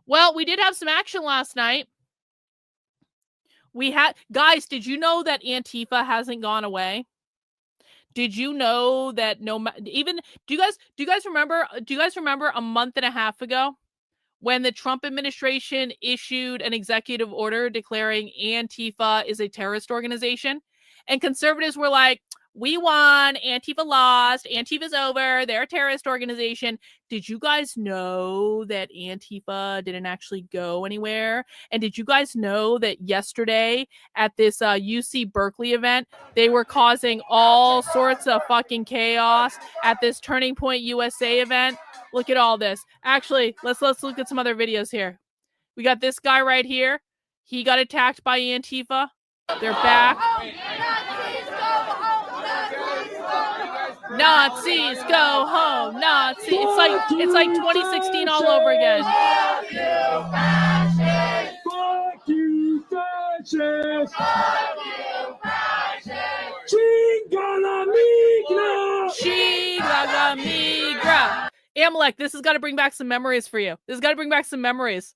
Well, we did have some action last night. Guys, did you know that Antifa hasn't gone away? Did you know that do you guys remember a month and a half ago when the Trump administration issued an executive order declaring Antifa is a terrorist organization? And conservatives were like, we won, Antifa lost, Antifa's over, they're a terrorist organization. Did you guys know that Antifa didn't actually go anywhere? And did you guys know that yesterday at this UC Berkeley event, they were causing all sorts of fucking chaos at this Turning Point USA event? Look at all this. Actually, let's look at some other videos here. We got this guy right here. He got attacked by Antifa. They're back. Nazis go home. Nazis. It's like 2016 all over again. Fuck you, fascists. Chingala migra. Amalek, this has got to bring back some memories for you. This has got to bring back some memories.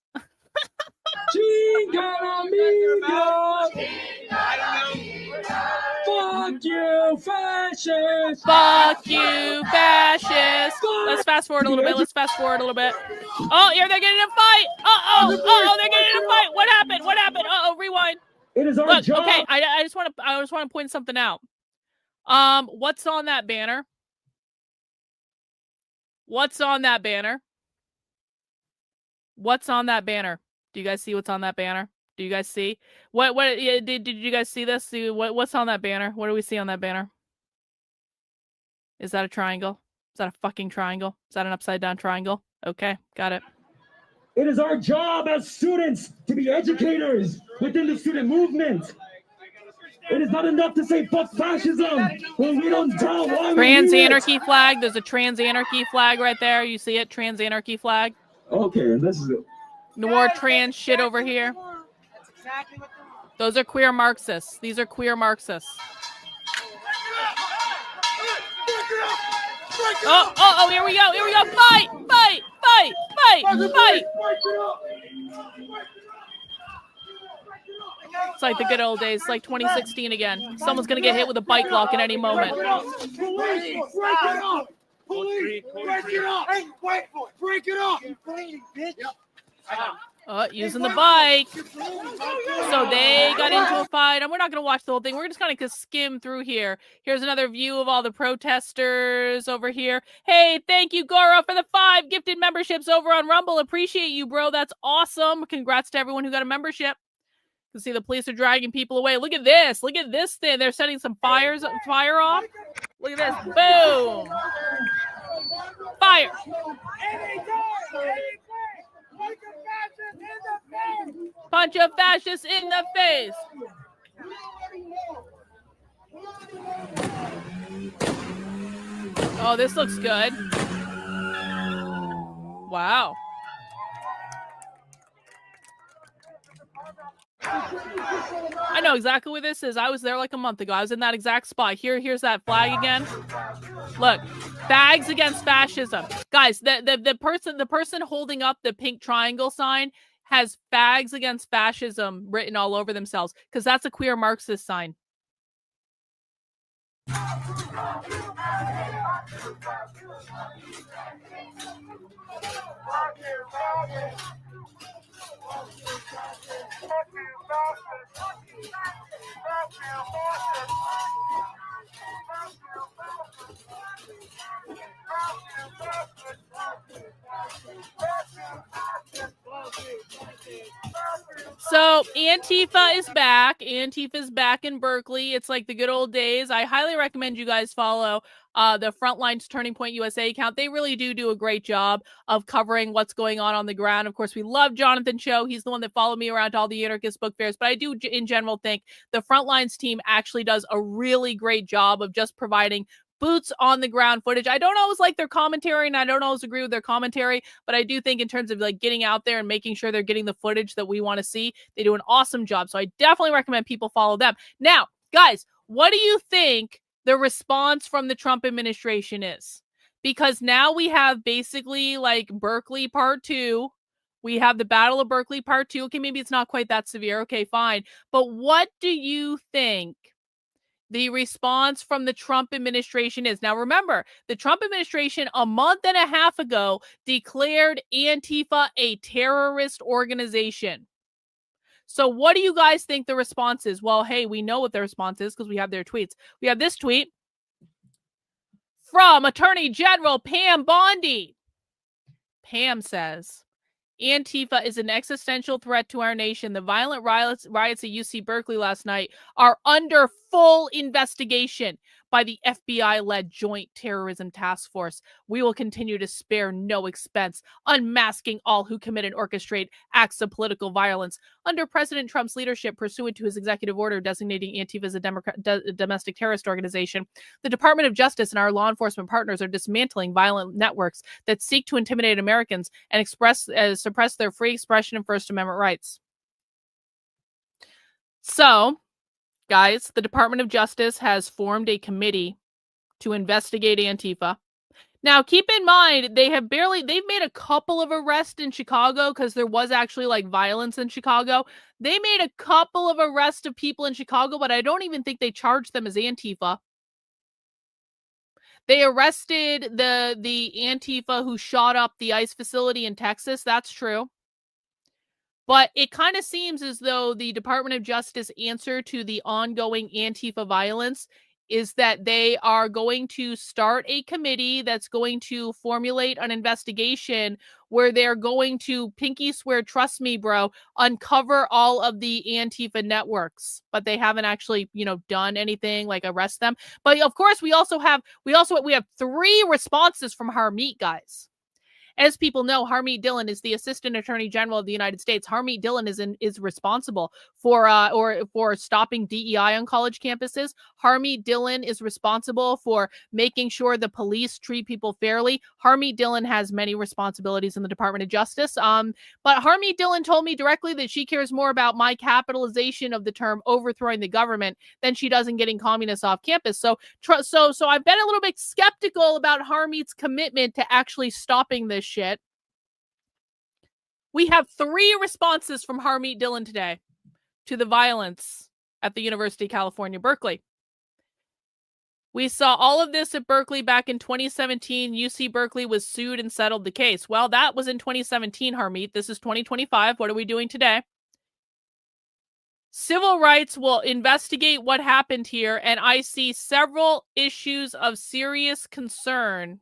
Fuck you, fascists! Fuck you, fascists! Let's fast forward a little bit. Oh, here they're getting in a fight! They're getting in a fight! What happened? Rewind. It is our job. Okay, I just want to point something out. What's on that banner? What's on that banner? Do you guys see what's on that banner? Do you guys see? What did you guys see this? What's on that banner? What do we see on that banner? Is that a triangle? Is that a fucking triangle? Is that an upside down triangle? Okay, got it. It is our job as students to be educators within the student movement. It is not enough to say fuck fascism when we don't tell why. Trans anarchy flag. There's a trans anarchy flag right there. You see it? Trans anarchy flag. Okay, and this is it. No more trans shit over here. Those are queer Marxists. These are queer Marxists. Oh, here we go. Fight. It's like the good old days. It's like 2016 again. Someone's going to get hit with a bike lock at any moment. Police, break it up! Police, break it up! Hey, wait for it! Break it up! You bleeding, bitch! Using the bike. So they got into a fight. And we're not going to watch the whole thing. We're just going to skim through here. Here's another view of all the protesters over here. Hey, thank you, Goro, for the 5 gifted memberships over on Rumble. Appreciate you, bro. That's awesome. Congrats to everyone who got a membership. You can see the police are dragging people away. Look at this. Look at this thing. They're setting some fire off. Look at this. Boom. Fire. Punch a fascist in the face. Oh, this looks good. Wow. I know exactly where this is. I was there like a month ago. I was in that exact spot. Here's that flag again. Look, bags against fascism. Guys, the person holding up the pink triangle sign has fags against fascism written all over themselves because that's a queer Marxist sign. So Antifa is back. Antifa's back in Berkeley. It's like the good old days. I highly recommend you guys follow the Frontlines Turning Point USA account. They really do a great job of covering what's going on the ground. Of course, we love Jonathan Cho. He's the one that followed me around to all the anarchist book fairs. But I do, in general, think the Frontlines team actually does a really great job of just providing boots on the ground footage. I don't always like their commentary and I don't always agree with their commentary, but I do think in terms of like getting out there and making sure they're getting the footage that we want to see, they do an awesome job. So I definitely recommend people follow them. Now, guys, what do you think the response from the Trump administration is? Because now we have basically like Berkeley Part 2 We have the Battle of Berkeley Part 2. Okay, maybe it's not quite that severe. Okay, fine. But what do you think the response from the Trump administration is? Now, remember, the Trump administration a month and a half ago declared Antifa a terrorist organization. So what do you guys think the response is? Well, hey, we know what the response is because we have their tweets. We have this tweet from Attorney General Pam Bondi. Pam says, Antifa is an existential threat to our nation. The violent riots at UC Berkeley last night are under full investigation by the FBI-led Joint Terrorism Task Force. We will continue to spare no expense, unmasking all who commit and orchestrate acts of political violence. Under President Trump's leadership, pursuant to his executive order designating Antifa as a domestic terrorist organization, the Department of Justice and our law enforcement partners are dismantling violent networks that seek to intimidate Americans and suppress their free expression and First Amendment rights. So, guys, the Department of Justice has formed a committee to investigate Antifa. Now, keep in mind, they've made a couple of arrests in Chicago because there was actually like violence in Chicago. They made a couple of arrests of people in Chicago, but I don't even think they charged them as Antifa. They arrested the Antifa who shot up the ICE facility in Texas. That's true. But it kind of seems as though the Department of Justice answer to the ongoing Antifa violence is that they are going to start a committee that's going to formulate an investigation where they're going to, pinky swear, trust me, bro, uncover all of the Antifa networks. But they haven't actually, done anything like arrest them. But of course, we have 3 responses from Harmeet, guys. As people know, Harmeet Dillon is the Assistant Attorney General of the United States. Harmeet Dillon is responsible for stopping DEI on college campuses. Harmeet Dillon is responsible for making sure the police treat people fairly. Harmeet Dillon has many responsibilities in the Department of Justice. But Harmeet Dillon told me directly that she cares more about my capitalization of the term overthrowing the government than she does in getting communists off campus. So I've been a little bit skeptical about Harmeet's commitment to actually stopping this shit. We have 3 responses from Harmeet Dillon today to the violence at the University of California, Berkeley. We saw all of this at Berkeley back in 2017. UC Berkeley was sued and settled the case. Well, that was in 2017, Harmeet. This is 2025. What are we doing today? Civil rights will investigate what happened here, and I see several issues of serious concern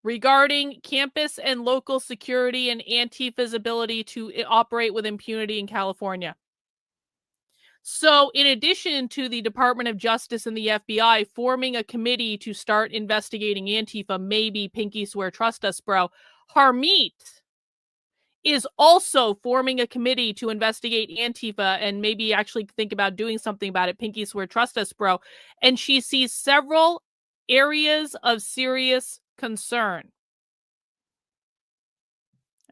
regarding campus and local security and Antifa's ability to operate with impunity in California. So, in addition to the Department of Justice and the FBI forming a committee to start investigating Antifa, maybe pinky swear, trust us, bro, Harmeet is also forming a committee to investigate Antifa and maybe actually think about doing something about it. Pinky swear, trust us, bro. And she sees several areas of serious concern.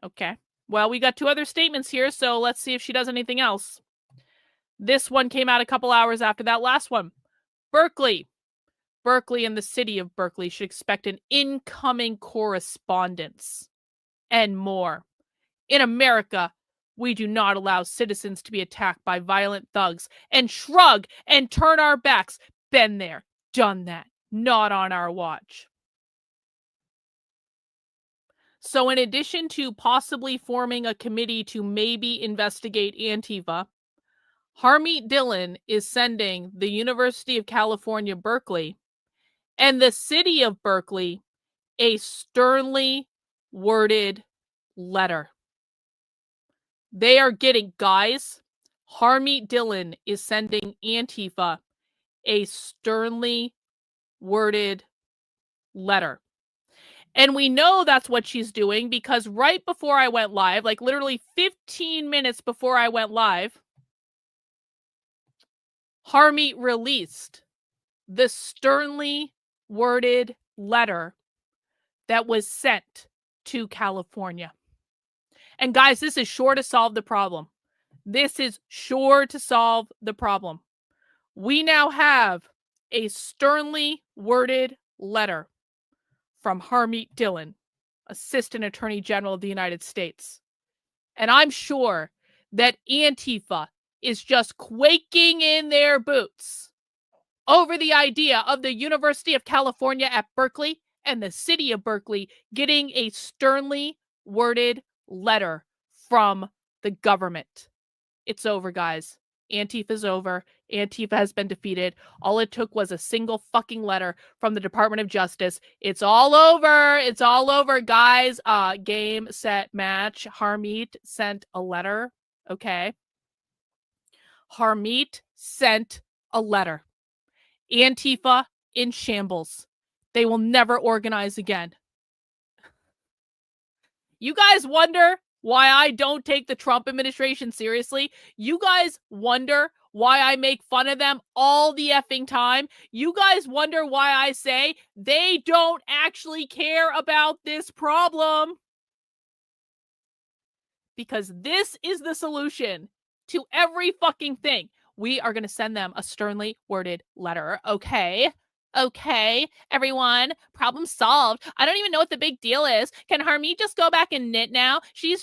Okay. Well, we got 2 other statements here, so let's see if she does anything else. This one came out a couple hours after that last one. Berkeley and the city of Berkeley should expect an incoming correspondence and more. In America, we do not allow citizens to be attacked by violent thugs and shrug and turn our backs. Been there, done that. Not on our watch. So in addition to possibly forming a committee to maybe investigate Antifa, Harmeet Dillon is sending the University of California, Berkeley, and the city of Berkeley a sternly worded letter. They are getting, guys, Harmeet Dillon is sending Antifa a sternly worded letter. And we know that's what she's doing because right before I went live, like literally 15 minutes before I went live, Harmeet released the sternly worded letter that was sent to California. And guys, this is sure to solve the problem. This is sure to solve the problem. We now have a sternly worded letter from Harmeet Dillon, Assistant Attorney General of the United States. And I'm sure that Antifa is just quaking in their boots over the idea of the University of California at Berkeley and the city of Berkeley getting a sternly worded letter from the government. It's over, guys. Antifa's over. Antifa has been defeated. All it took was a single fucking letter from the Department of Justice. It's all over. It's all over, guys. Game, set, match. Harmeet sent a letter. Okay. Harmeet sent a letter. Antifa in shambles. They will never organize again. You guys wonder why I don't take the Trump administration seriously? You guys wonder why I make fun of them all the effing time? You guys wonder why I say they don't actually care about this problem? Because this is the solution to every fucking thing. We are going to send them a sternly worded letter, okay? Okay, everyone, problem solved. I don't even know what the big deal is. Can Harmeet just go back and knit now? She's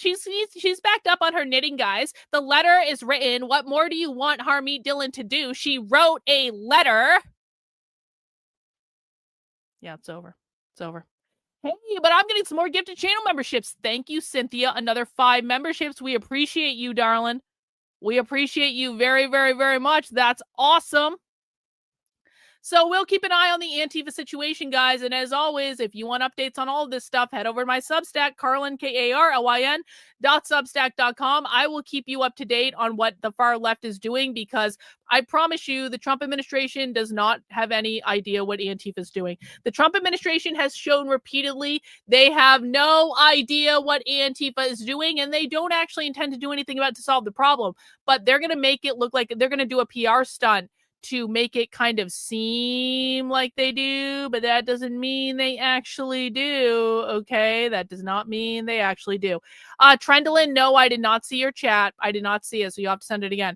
backed up on her knitting, guys. The letter is written. What more do you want Harmeet Dillon to do? She wrote a letter. Yeah, it's over. It's over. Hey, but I'm getting some more gifted channel memberships. Thank you, Cynthia. Another 5 memberships. We appreciate you, darling. We appreciate you very, very, very much. That's awesome. So we'll keep an eye on the Antifa situation, guys. And as always, if you want updates on all of this stuff, head over to my Substack, Karlyn, Karlyn, .substack.com. I will keep you up to date on what the far left is doing, because I promise you the Trump administration does not have any idea what Antifa is doing. The Trump administration has shown repeatedly they have no idea what Antifa is doing, and they don't actually intend to do anything about it to solve the problem. But they're going to make it look like they're going to do a PR stunt to make it kind of seem like they do, but that doesn't mean they actually do, okay? That does not mean they actually do. Trendlin, no, I did not see your chat. I did not see it, so you have to send it again.